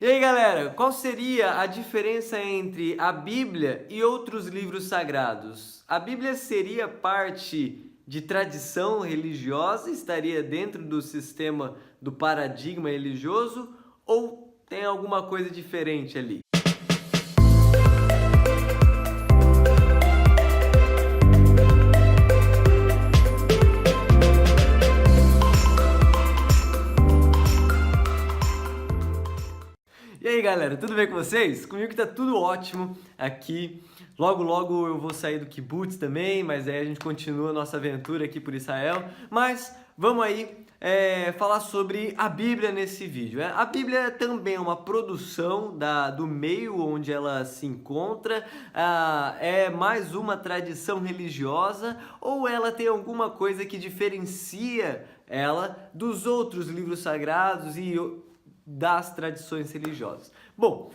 E aí, galera, qual seria a diferença entre a Bíblia e outros livros sagrados? A Bíblia seria parte de tradição religiosa, estaria dentro do sistema do paradigma religioso ou tem alguma coisa diferente ali? E aí, galera, tudo bem com vocês? Comigo tá tudo ótimo aqui. Logo, logo eu vou sair do Kibutz também, mas aí a gente continua a nossa aventura aqui por Israel. Mas vamos aí falar sobre a Bíblia nesse vídeo. A Bíblia também é uma produção do meio onde ela se encontra. É mais uma tradição religiosa ou ela tem alguma coisa que diferencia ela dos outros livros sagrados e das tradições religiosas? Bom,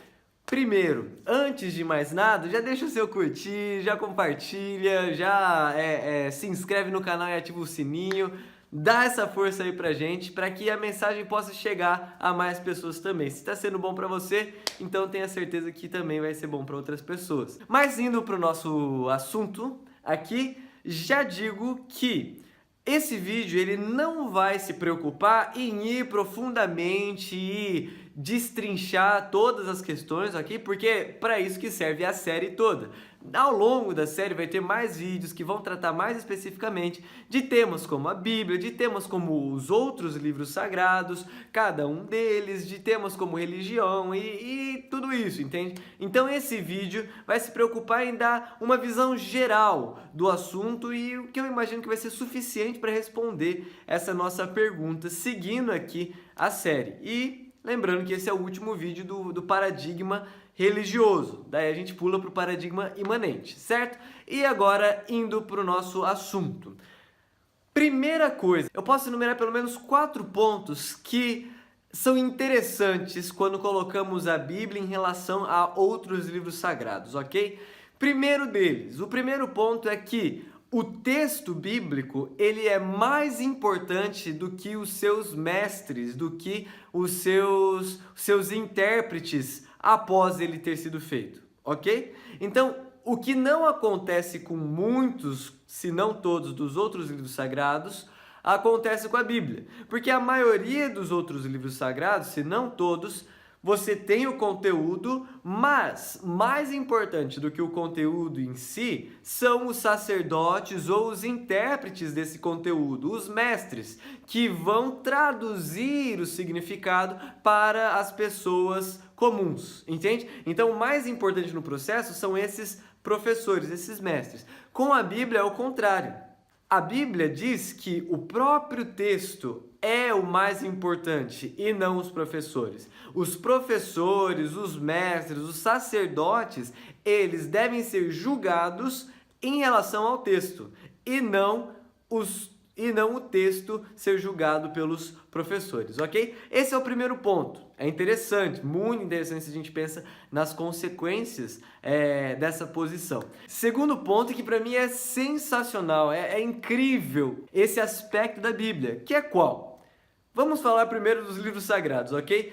primeiro, antes de mais nada, já deixa o seu curtir, já compartilha, já se inscreve no canal e ativa o sininho, dá essa força aí pra gente, para que a mensagem possa chegar a mais pessoas também. Se está sendo bom para você, então tenha certeza que também vai ser bom para outras pessoas. Mas indo para o nosso assunto aqui, já digo que esse vídeo ele não vai se preocupar em ir profundamente e destrinchar todas as questões aqui, porque é para isso que serve a série toda. Ao longo da série vai ter mais vídeos que vão tratar mais especificamente de temas como a Bíblia, de temas como os outros livros sagrados, cada um deles, de temas como religião e tudo isso, entende? Então esse vídeo vai se preocupar em dar uma visão geral do assunto e o que eu imagino que vai ser suficiente para responder essa nossa pergunta, seguindo aqui a série. E lembrando que esse é o último vídeo do paradigma religioso, daí a gente pula para o paradigma imanente, certo? E agora indo para o nosso assunto. Primeira coisa, eu posso enumerar pelo menos 4 pontos que são interessantes quando colocamos a Bíblia em relação a outros livros sagrados, ok? Primeiro deles, o primeiro ponto é que o texto bíblico ele é mais importante do que os seus mestres, do que os seus intérpretes após ele ter sido feito, ok? Então, o que não acontece com muitos, se não todos, dos outros livros sagrados, acontece com a Bíblia. Porque a maioria dos outros livros sagrados, se não todos, você tem o conteúdo, mas mais importante do que o conteúdo em si são os sacerdotes ou os intérpretes desse conteúdo, os mestres, que vão traduzir o significado para as pessoas comuns, entende? Então, o mais importante no processo são esses professores, esses mestres. Com a Bíblia é o contrário. A Bíblia diz que o próprio texto é o mais importante e não os professores. Os professores, os mestres, os sacerdotes, eles devem ser julgados em relação ao texto e não o texto ser julgado pelos professores, ok? Esse é o primeiro ponto. É interessante, muito interessante se a gente pensa nas consequências dessa posição. Segundo ponto que para mim é sensacional, é incrível esse aspecto da Bíblia, que é qual? Vamos falar primeiro dos livros sagrados, ok?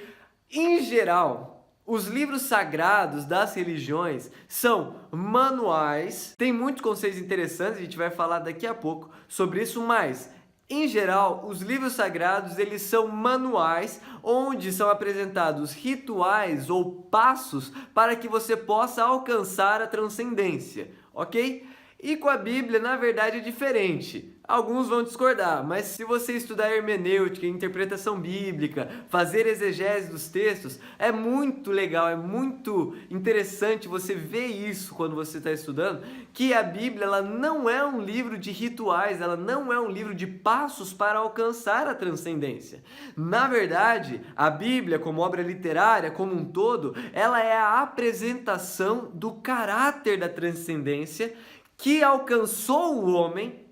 Em geral, os livros sagrados das religiões são manuais, tem muitos conceitos interessantes, a gente vai falar daqui a pouco sobre isso, mas em geral, os livros sagrados eles são manuais onde são apresentados rituais ou passos para que você possa alcançar a transcendência, ok? E com a Bíblia, na verdade, é diferente. Alguns vão discordar, mas se você estudar hermenêutica, interpretação bíblica, fazer exegese dos textos, é muito legal, é muito interessante você ver isso quando você está estudando, que a Bíblia ela não é um livro de rituais, ela não é um livro de passos para alcançar a transcendência. Na verdade, a Bíblia, como obra literária, como um todo, ela é a apresentação do caráter da transcendência que alcançou o homem,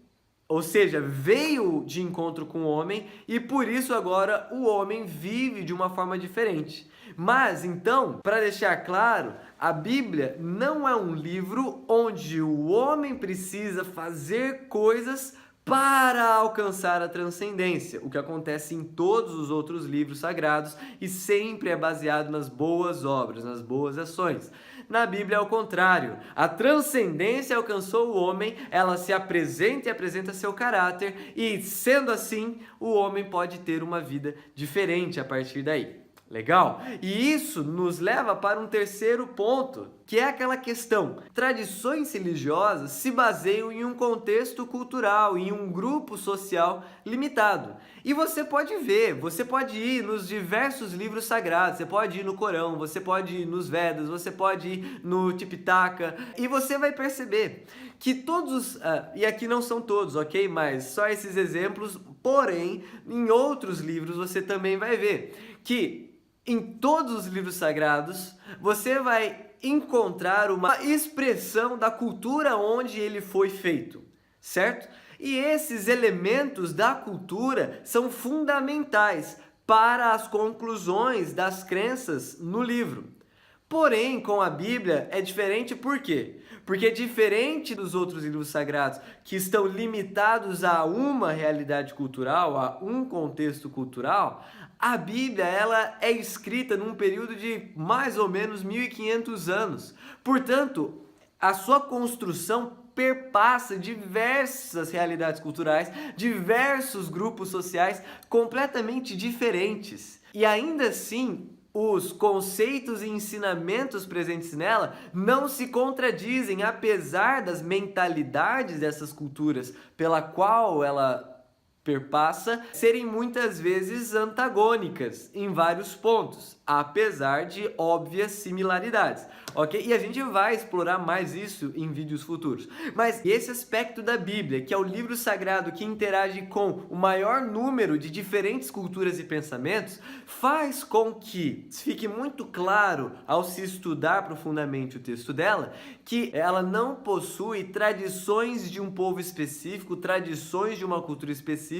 ou seja, veio de encontro com o homem e por isso agora o homem vive de uma forma diferente. Mas então, para deixar claro, a Bíblia não é um livro onde o homem precisa fazer coisas para alcançar a transcendência, o que acontece em todos os outros livros sagrados e sempre é baseado nas boas obras, nas boas ações. Na Bíblia é o contrário. A transcendência alcançou o homem, ela se apresenta e apresenta seu caráter, e sendo assim, o homem pode ter uma vida diferente a partir daí. Legal? E isso nos leva para um terceiro ponto, que é aquela questão: tradições religiosas se baseiam em um contexto cultural, em um grupo social limitado. E você pode ver, você pode ir nos diversos livros sagrados, você pode ir no Corão, você pode ir nos Vedas, você pode ir no Tipitaka, e você vai perceber que todos, e aqui não são todos, ok? Mas só esses exemplos, porém, em outros livros você também vai ver que em todos os livros sagrados, você vai encontrar uma expressão da cultura onde ele foi feito, certo? E esses elementos da cultura são fundamentais para as conclusões das crenças no livro. Porém, com a Bíblia é diferente, por quê? Porque diferente dos outros livros sagrados que estão limitados a uma realidade cultural, a um contexto cultural, a Bíblia ela é escrita num período de mais ou menos 1500 anos. Portanto, a sua construção perpassa diversas realidades culturais, diversos grupos sociais completamente diferentes. E ainda assim, os conceitos e ensinamentos presentes nela não se contradizem, apesar das mentalidades dessas culturas pela qual ela perpassa serem muitas vezes antagônicas em vários pontos, apesar de óbvias similaridades, ok? E a gente vai explorar mais isso em vídeos futuros. Mas esse aspecto da Bíblia, que é o livro sagrado que interage com o maior número de diferentes culturas e pensamentos, faz com que fique muito claro, ao se estudar profundamente o texto dela, que ela não possui tradições de um povo específico, tradições de uma cultura específica,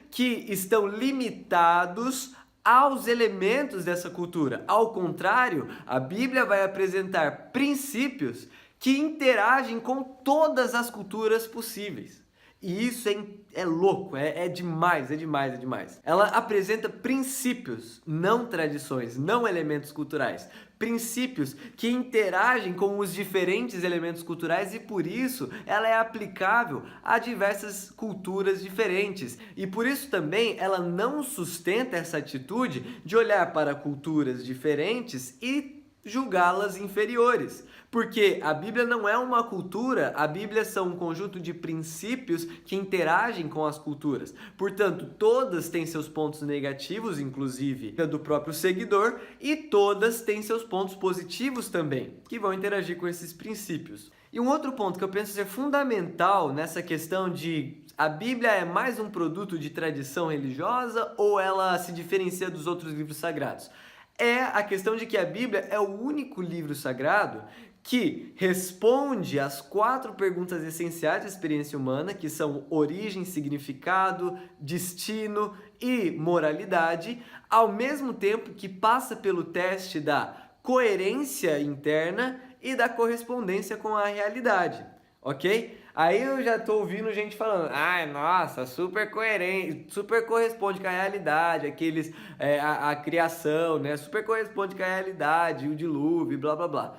que estão limitados aos elementos dessa cultura. Ao contrário, a Bíblia vai apresentar princípios que interagem com todas as culturas possíveis. E isso é louco, é demais, é demais, é demais. Ela apresenta princípios, não tradições, não elementos culturais. Princípios que interagem com os diferentes elementos culturais e por isso ela é aplicável a diversas culturas diferentes. E por isso também ela não sustenta essa atitude de olhar para culturas diferentes e julgá-las inferiores. Porque a Bíblia não é uma cultura, a Bíblia são um conjunto de princípios que interagem com as culturas. Portanto, todas têm seus pontos negativos, inclusive do próprio seguidor, e todas têm seus pontos positivos também, que vão interagir com esses princípios. E um outro ponto que eu penso ser fundamental nessa questão de a Bíblia é mais um produto de tradição religiosa ou ela se diferencia dos outros livros sagrados? É a questão de que a Bíblia é o único livro sagrado que responde às 4 perguntas essenciais da experiência humana, que são origem, significado, destino e moralidade, ao mesmo tempo que passa pelo teste da coerência interna e da correspondência com a realidade, ok? Aí eu já tô ouvindo gente falando, ai, nossa, super coerente, super corresponde com a realidade, aqueles, a criação, né, super corresponde com a realidade, o dilúvio, blá, blá, blá.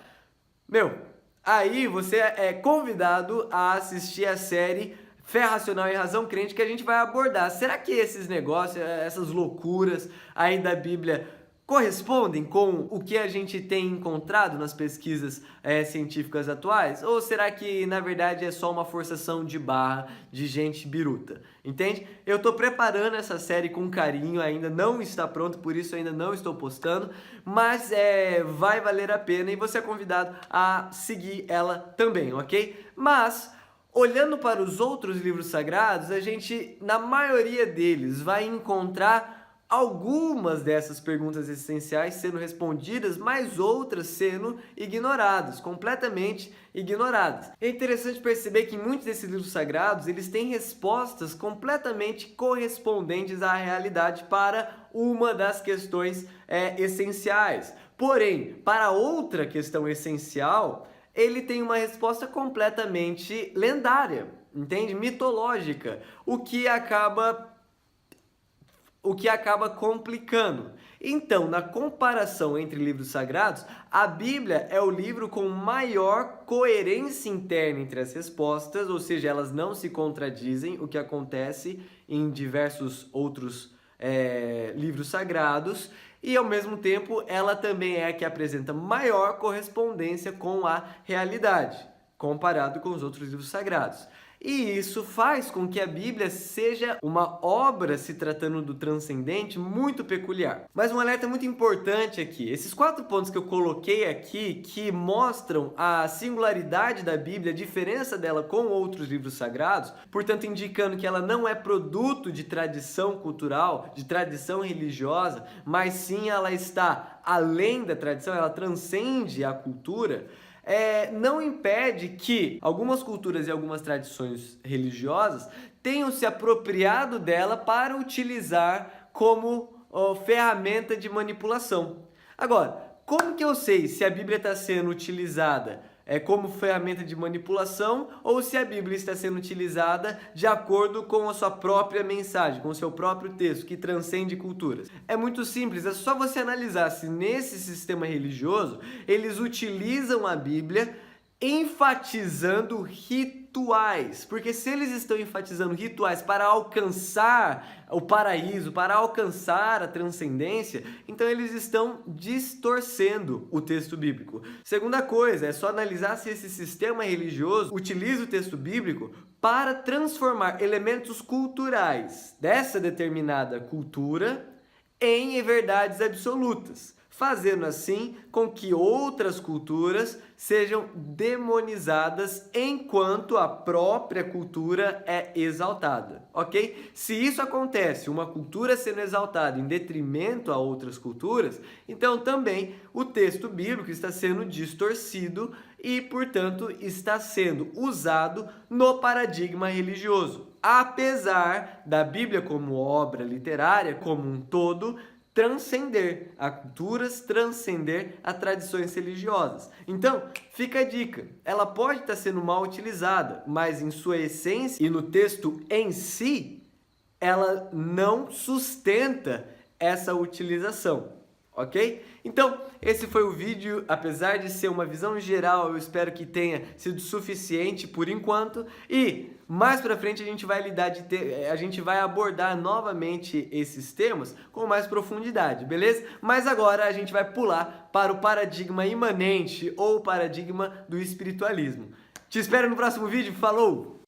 Meu, aí você é convidado a assistir a série Fé Racional e Razão Crente que a gente vai abordar. Será que esses negócios, essas loucuras aí da Bíblia correspondem com o que a gente tem encontrado nas pesquisas científicas atuais? Ou será que, na verdade, é só uma forçação de barra de gente biruta? Entende? Eu estou preparando essa série com carinho, ainda não está pronto, por isso ainda não estou postando, mas vai valer a pena e você é convidado a seguir ela também, ok? Mas olhando para os outros livros sagrados, a gente, na maioria deles, vai encontrar algumas dessas perguntas essenciais sendo respondidas, mas outras sendo ignoradas, completamente ignoradas. É interessante perceber que muitos desses livros sagrados, eles têm respostas completamente correspondentes à realidade para uma das questões essenciais. Porém, para outra questão essencial, ele tem uma resposta completamente lendária. entende? Mitológica, o que acaba complicando. Então, na comparação entre livros sagrados, a Bíblia é o livro com maior coerência interna entre as respostas, ou seja, elas não se contradizem, o que acontece em diversos outros livros sagrados, e ao mesmo tempo ela também é a que apresenta maior correspondência com a realidade, comparado com os outros livros sagrados. E isso faz com que a Bíblia seja uma obra, se tratando do transcendente, muito peculiar. Mas um alerta muito importante aqui, esses 4 pontos que eu coloquei aqui, que mostram a singularidade da Bíblia, a diferença dela com outros livros sagrados, portanto indicando que ela não é produto de tradição cultural, de tradição religiosa, mas sim ela está além da tradição, ela transcende a cultura, não impede que algumas culturas e algumas tradições religiosas tenham se apropriado dela para utilizar como ferramenta de manipulação. Agora, como que eu sei se a Bíblia está sendo utilizada como ferramenta de manipulação ou se a Bíblia está sendo utilizada de acordo com a sua própria mensagem, com o seu próprio texto, que transcende culturas? É muito simples, é só você analisar se nesse sistema religioso eles utilizam a Bíblia enfatizando rituais, porque se eles estão enfatizando rituais para alcançar o paraíso, para alcançar a transcendência, então eles estão distorcendo o texto bíblico. Segunda coisa, é só analisar se esse sistema religioso utiliza o texto bíblico para transformar elementos culturais dessa determinada cultura em verdades absolutas, fazendo assim com que outras culturas sejam demonizadas enquanto a própria cultura é exaltada, ok? Se isso acontece, uma cultura sendo exaltada em detrimento a outras culturas, então também o texto bíblico está sendo distorcido e, portanto, está sendo usado no paradigma religioso. Apesar da Bíblia como obra literária, como um todo, transcender a culturas, transcender a tradições religiosas. Então, fica a dica, ela pode estar sendo mal utilizada, mas em sua essência e no texto em si, ela não sustenta essa utilização, ok? Então, esse foi o vídeo, apesar de ser uma visão geral, eu espero que tenha sido suficiente por enquanto, e mais pra frente a gente vai abordar novamente esses temas com mais profundidade, beleza? Mas agora a gente vai pular para o paradigma imanente ou paradigma do espiritualismo. Te espero no próximo vídeo, falou!